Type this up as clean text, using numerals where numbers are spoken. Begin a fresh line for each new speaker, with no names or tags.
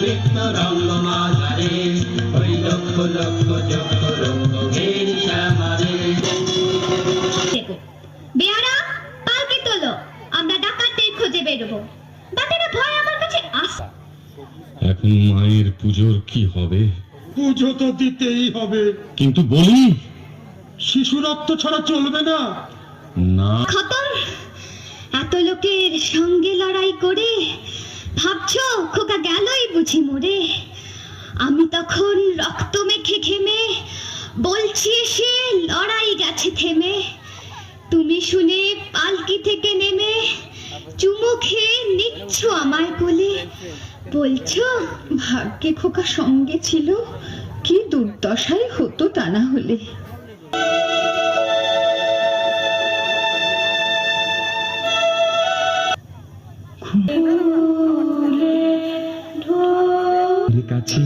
নৃত্য রঙ্গমাঝারে, ওই লক্ষ লক্ষ চক্ষ লক্ষ ঘের শ্যামারে।
বেয়ারা পালকি তোলো, আমরা ডাকাতদের খোঁজে বেরোবো। ডাকাতেরা ভয় আমার কাছে আসে।
এখন মায়ের পুজোর কি হবে?
পুজো তো দিতেই হবে,
কিন্তু বলি
শিশু রক্ত ছাড়া চলবে না।
না,
খতম। এত লোকের সঙ্গে লড়াই করে ভাবছো খোকা গেলই বুঝি মরে। আমি তখন রক্ত মেখে ঘেমে বলছি এসে লড়াই গেছে থেমে। তুমি শুনে পালকি থেকে নেমে চুমু খেয়ে নিচ্ছ আমায় কোলে, বলছো ভাগ্যে খোকা সঙ্গে ছিল, কি দুর্দশাই হতো তা না হলে।
কাছে